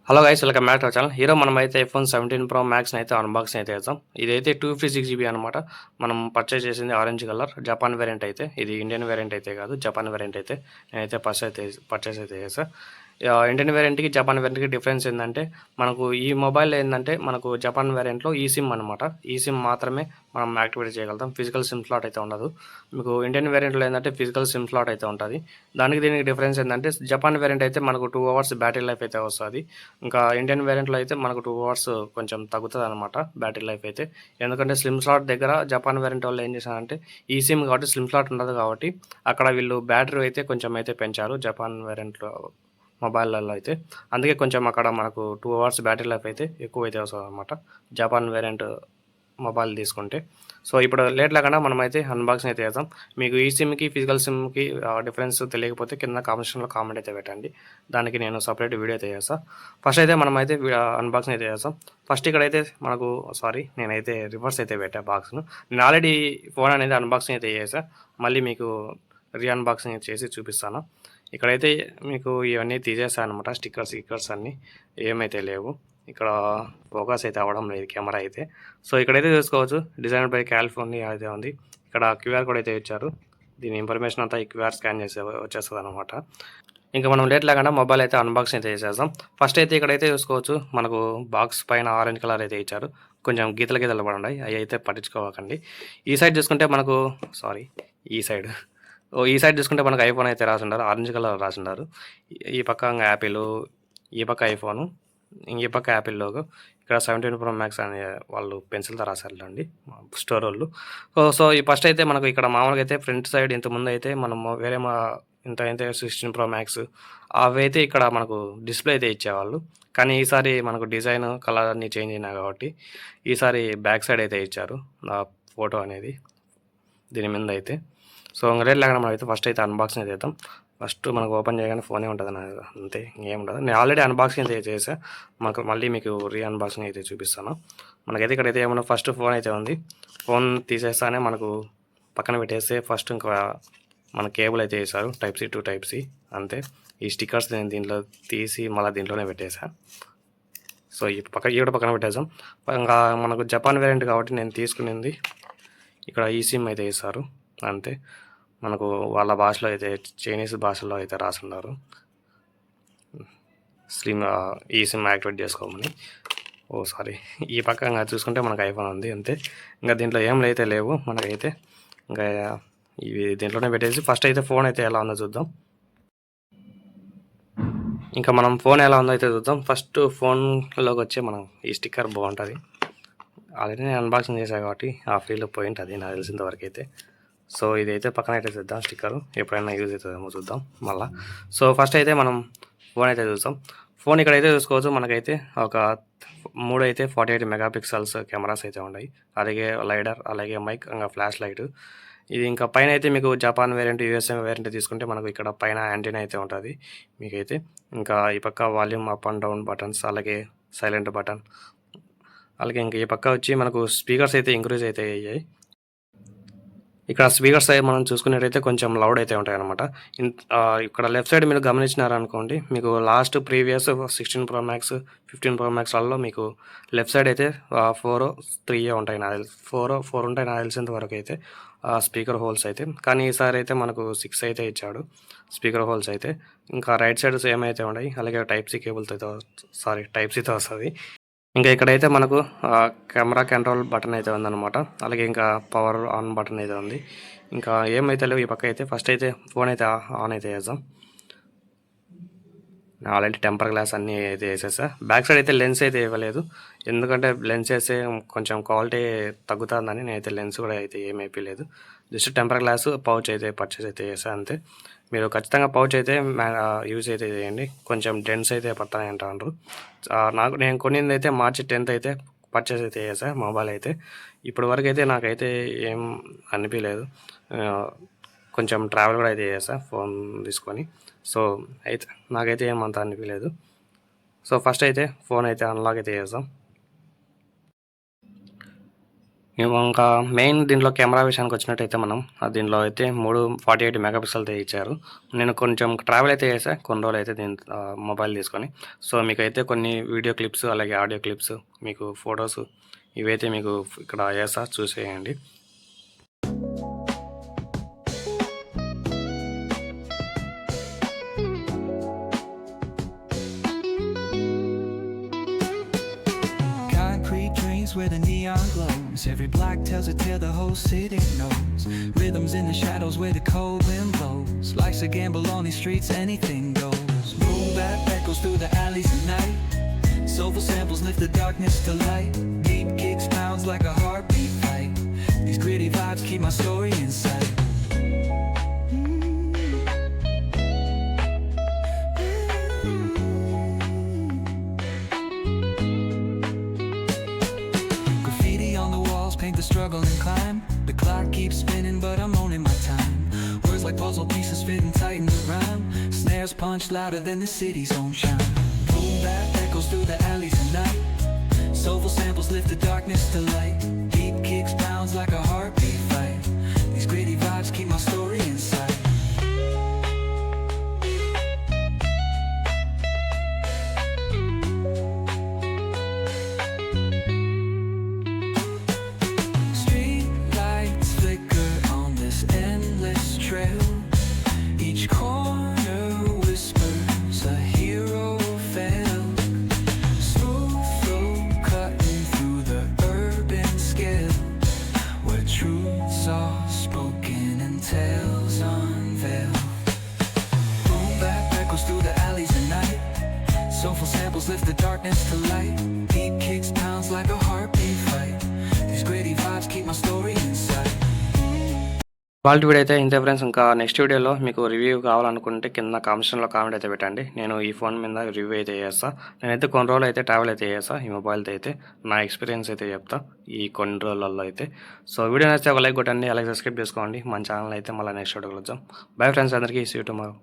Hello guys, welcome back to our channel. మనమైతే iPhone 17 pro మ్యాక్స్ని అయితే unboxing అయితే చేద్దాం. ఇదైతే 256 GB అనమాట. మనం పర్చేస్ చేసింది ఆరెంజ్ కలర్ జపాన్ వేరియంట్ అయితే. ఇది ఇండియన్ వేరియంట్ అయితే కాదు, జపాన్ వేరియంట్ అయితే నేనైతే పర్చేస్ అయితే చేసా. ఇండియన్ వేరియంట్కి జపాన్ వేరియంట్కి డిఫరెన్స్ ఏంటంటే, మనకు ఈ మొబైల్ ఏంటంటే మనకు జపాన్ వేరియంట్లో ఈ సిమ్ అనమాట. ఈ సిమ్ మాత్రమే మనం యాక్టివేట్ చేయగలుగుతాం. ఫిజికల్ సిమ్ స్లాట్ అయితే ఉండదు. మీకు ఇండియన్ వేరియంట్లో ఏంటంటే ఫిజికల్ సిమ్ స్లాట్ అయితే ఉంటుంది. దీనికి డిఫరెన్స్ ఏంటంటే, జపాన్ వేరియంట్ అయితే మనకు 2 hours బ్యాటరీ లైఫ్ అయితే వస్తుంది. ఇంకా ఇండియన్ వేరియంట్లో అయితే మనకు 2 hours కొంచెం తగ్గుతుంది అనమాట బ్యాటరీ లైఫ్ అయితే. ఎందుకంటే స్లిమ్ స్లాట్ దగ్గర జపాన్ వేరియంట్ వాళ్ళు ఏం చేశారంటే, ఈ సిమ్ కాబట్టి స్లిమ్ స్లాట్ ఉండదు కాబట్టి అక్కడ వీళ్ళు బ్యాటరీ అయితే కొంచెం అయితే పెంచారు జపాన్ వేరియంట్లో మొబైల్లలో అయితే. అందుకే కొంచెం అక్కడ మనకు 2 hours బ్యాటరీ లైఫ్ అయితే ఎక్కువ అయితే వస్తుంది అనమాట జపాన్ వేరియంట్ మొబైల్ తీసుకుంటే. సో ఇప్పుడు లేట్ లేకుండా మనమైతే అన్బాక్సింగ్ అయితే చేద్దాం. మీకు ఈ సిమ్కి ఫిజికల్ సిమ్కి డిఫరెన్స్ తెలియకపోతే కింద కామెంట్స్లో కామెంట్ అయితే పెట్టండి. దానికి నేను సపరేట్ వీడియో అయితే చేస్తాను. ఫస్ట్ అయితే మనమైతే అన్బాక్సింగ్ అయితే చేస్తాం. ఫస్ట్ ఇక్కడైతే మనకు నేనైతే రివర్స్ అయితే పెట్టా బాక్స్ను. నేను ఆల్రెడీ ఫోన్ అనేది అన్బాక్సింగ్ అయితే చేసాను. మళ్ళీ మీకు అన్బాక్సింగ్ చేసి చూపిస్తాను. ఇక్కడైతే మీకు ఇవన్నీ తీసేసాను అనమాట. స్టిక్కర్స్ అన్నీ ఏమైతే లేవు. ఇక్కడ ఫోకస్ అయితే అవ్వడం లేదు కెమెరా అయితే. సో ఇక్కడైతే చూసుకోవచ్చు, డిజైన్ బై కాలిఫోర్నియా అయితే ఉంది. ఇక్కడ క్యూఆర్ కోడ్ అయితే ఇచ్చారు. దీని ఇన్ఫర్మేషన్ అంతా ఈ క్యూఆర్ స్కాన్ చేసి వచ్చేస్తుంది అనమాట. ఇంకా మనం లేట్ లేకుండా మొబైల్ అయితే అన్బాక్సింగ్ అయితే చేసేద్దాం. ఫస్ట్ అయితే ఇక్కడైతే చూసుకోవచ్చు, మనకు బాక్స్ పైన ఆరెంజ్ కలర్ అయితే ఇచ్చారు. కొంచెం గీతలు పడండి, అవి అయితే పట్టించుకోకండి. ఈ సైడ్ చూసుకుంటే మనకు ఈ సైడ్ చూసుకుంటే మనకు ఐఫోన్ అయితే రాసిండారు, ఆరెంజ్ కలర్ రాసిండారు. ఈ పక్క యాపిల్, ఈ పక్క ఐఫోను, ఈ పక్క యాపిల్ లోగో. ఇక్కడ 17 ప్రో మ్యాక్స్ అనే వాళ్ళు పెన్సిల్తో రాశారులేండి స్టోర్ వాళ్ళు. సో ఈ ఫస్ట్ అయితే మనకు ఇక్కడ మామూలుగా అయితే ఫ్రంట్ సైడ్ ఇంతకుముందు అయితే మనం వేరే ఇంత అయితే 16 ప్రో మ్యాక్స్ అవి అయితే ఇక్కడ మనకు డిస్ప్లే అయితే ఇచ్చేవాళ్ళు. కానీ ఈసారి మనకు డిజైన్ కలర్ అన్నీ చేంజ్ అయినాయి కాబట్టి ఈసారి బ్యాక్ సైడ్ అయితే ఇచ్చారు నా ఫోటో అనేది దీని మీద అయితే. సో రేట్ లేకుండా మనం అయితే ఫస్ట్ అయితే అన్బాక్సింగ్ చేద్దాం. ఫస్ట్ మనకు ఓపెన్ చేయగానే ఫోనే ఉంటుంది అంతే, ఇంకేం ఉండదు. నేను ఆల్రెడీ అన్బాక్సింగ్ అయితే చేసా, మళ్ళీ మీకు అన్బాక్సింగ్ అయితే చూపిస్తాను. మనకైతే ఇక్కడైతే ఏమన్నా ఫస్ట్ ఫోన్ అయితే ఉంది. ఫోన్ తీసేస్తానే మనకు పక్కన పెట్టేస్తే ఫస్ట్ ఇంకా మన కేబుల్ అయితే వేసారు, type C to type C అంతే. ఈ స్టిక్కర్స్ నేను దీంట్లో తీసి మళ్ళీ దీంట్లోనే పెట్టేసా. సో ఈ పక్కన పెట్టేసాం. ఇంకా మనకు జపాన్ వేరియంట్ కాబట్టి నేను తీసుకునింది ఇక్కడ ఈ సిమ్ అయితే వేసారు అంతే. మనకు వాళ్ళ భాషలో అయితే చైనీస్ భాషలో అయితే రాసున్నారు ఈ సిమ్ యాక్టివేట్ చేసుకోమని. ఈ పక్క చూసుకుంటే మనకు ఐఫోన్ ఉంది అంతే. ఇంకా దీంట్లో ఏం అయితే లేవు మనకైతే. ఇంకా ఇవి దీంట్లోనే పెట్టేసి ఫస్ట్ అయితే ఫోన్ అయితే ఎలా ఉందో చూద్దాం. ఇంకా మనం ఫోన్ ఎలా ఉందో అయితే చూద్దాం. ఫస్ట్ ఫోన్లోకి వచ్చి మనం ఈ స్టిక్కర్ బాగుంటుంది. ఆల్రెడీ నేను అన్బాక్సింగ్ చేశాను కాబట్టి ఆ ఫీల్డ్ పాయింట్ అది నాకు తెలిసినంత వరకు అయితే. సో ఇదైతే పక్కన అయితే చూద్దాం, స్టిక్కర్ ఎప్పుడైనా యూజ్ అవుతుందేమో చూద్దాం మళ్ళీ. సో ఫస్ట్ అయితే మనం ఫోన్ అయితే చూద్దాం. ఫోన్ ఇక్కడైతే చూసుకోవచ్చు, మనకైతే ఒక 3 అయితే 48 మెగాపిక్సెల్స్ కెమెరాస్ అయితే ఉన్నాయి. అలాగే లైడర్, అలాగే మైక్, ఇంకా ఫ్లాష్ లైట్. ఇది ఇంకా పైన అయితే మీకు జపాన్ వేరియంట్, యూఎస్ఏ వేరియంట్ తీసుకుంటే మనకు ఇక్కడ పైన యాంటీనా అయితే ఉంటుంది మీకైతే. ఇంకా ఈ పక్క volume up and down buttons, అలాగే సైలెంట్ బటన్, అలాగే ఇంకా ఈ పక్క వచ్చి మనకు స్పీకర్స్ అయితే ఇంక్రీజ్ అయితే అయ్యాయి. ఇక్కడ స్పీకర్స్ అయితే మనం చూసుకున్నట్టయితే కొంచెం లౌడ్ అయితే ఉంటాయి అనమాట. ఇక్కడ లెఫ్ట్ సైడ్ మీరు గమనించినారనుకోండి, మీకు last previous 16 pro max, 15 pro మ్యాక్స్లలో మీకు లెఫ్ట్ సైడ్ అయితే 4, 3 ఉంటాయి నాకు 4 ఉంటాయి నాకు తెలిసినంత వరకు అయితే స్పీకర్ హోల్స్ అయితే. కానీ ఈసారి అయితే మనకు 6 అయితే ఇచ్చాడు స్పీకర్ హోల్స్ అయితే. ఇంకా రైట్ సైడ్ సేమ్ అయితే ఉన్నాయి. అలాగే టైప్ సితో వస్తుంది. ఇంకా ఇక్కడైతే మనకు కెమెరా కంట్రోల్ బటన్ అయితే ఉందన్నమాట. అలాగే ఇంకా పవర్ ఆన్ బటన్ అయితే ఉంది. ఇంకా ఏమైతే లేవు ఈ పక్క అయితే. ఫస్ట్ అయితే ఫోన్ అయితే ఆన్ అయితే చేద్దాం. ఆల్రెడీ టెంపర్ గ్లాస్ అన్నీ అయితే వేసేసా. బ్యాక్ సైడ్ అయితే లెన్స్ అయితే ఇవ్వలేదు, ఎందుకంటే లెన్స్ వేస్తే కొంచెం క్వాలిటీ తగ్గుతుందని నేనైతే లెన్స్ కూడా అయితే ఏమి వేయలేదు. జస్ట్ టెంపర్ గ్లాస్, పౌచ్ అయితే పర్చేస్ అయితే చేసా అంతే. మీరు ఖచ్చితంగా పౌచ్ అయితే యూజ్ అయితే చేయండి, కొంచెం డెన్స్ అయితే పడతాయి అంటారు. నేను కొనింది అయితే March 10th అయితే పర్చేస్ అయితే చేసా మొబైల్ అయితే. ఇప్పటి వరకు అయితే నాకైతే ఏం అనిపించలేదు. కొంచెం ట్రావెల్ కూడా అయితే చేసా ఫోన్ తీసుకొని. సో అయితే నాకైతే ఏమంత అనిపించలేదు. సో ఫస్ట్ అయితే ఫోన్ అయితే అన్లాక్ అయితే చేద్దాం. ఇంకా మెయిన్ దీంట్లో కెమెరా విషయానికొచ్చినట్టయితే మనం దీనిలో అయితే 48 మెగా పిక్సెల్‌తో ఇచ్చారు. నేను కొంచెం ట్రావెల్ అయితే చేశా కొన్ని రోజులైతే మొబైల్ తీసుకొని. సో, మీకైతే కొన్ని వీడియో క్లిప్స్, అలాగే ఆడియో క్లిప్స్, మీకు ఫోటోస్ ఇవైతే మీకు ఇక్కడ ఏస్తా చూసేయండి. Concrete drains where the neon glows. Every block tells a tale the whole city knows. Rhythms in the shadows where the cold wind blows. Life's a gamble on these streets, anything goes. Boom bap echoes through the alleys at night. Soulful samples lift the darkness to light. Deep kicks pounds like a heartbeat fight. These gritty vibes keep my story in sight. Graffiti on the walls paint the struggle and climb. The clock keeps spinning but I'm owning my time. Words like puzzle pieces fitting tight in the rhyme. Snares punch louder than the city's own chime. Boom bap echoes through the alleys at night. Soulful samples lift the darkness to light. Deep kicks pounds like a heartbeat fight. These gritty vibes keep my story in sight. Street lights flicker on this endless trail. Each corner whispers a hero fell. Smooth flow cutting through the urban scale, where truths are spoken and tales unveiled. Boom bap echoes through the alleys at night. Soulful samples lift the darkness to light. Deep kicks pounds like a heartbeat fight. These gritty vibes keep my story inside. ఇవాల్టి video అయితే ఇంతే friends. ఇంకా next వీడియోలో మీకు review కావాలనుకుంటే కింద కామెంట్స్‌లో comment అయితే పెట్టండి. నేను ఈ ఫోన్ మీద రివ్యూ అయితే చేస్తా. నేనైతే కొన్ని రోజులు అయితే ట్రావెల్ అయితే చేస్తా ఈ మొబైల్‌తో అయితే. నా ఎక్స్‌పీరియన్స్ అయితే చెప్తా ఈ కొన్ని రోజులలో అయితే. సో, వీడియో నచ్చితే ఒక లైక్ కొట్టండి. అలాగే సబ్స్క్రైబ్ చేసుకోండి. మన ఛానల్ అయితే మళ్ళీ నెక్స్ట్ వీడియోలో కలుద్దాం. బై ఫ్రెండ్స్ అందరికీ. See you tomorrow.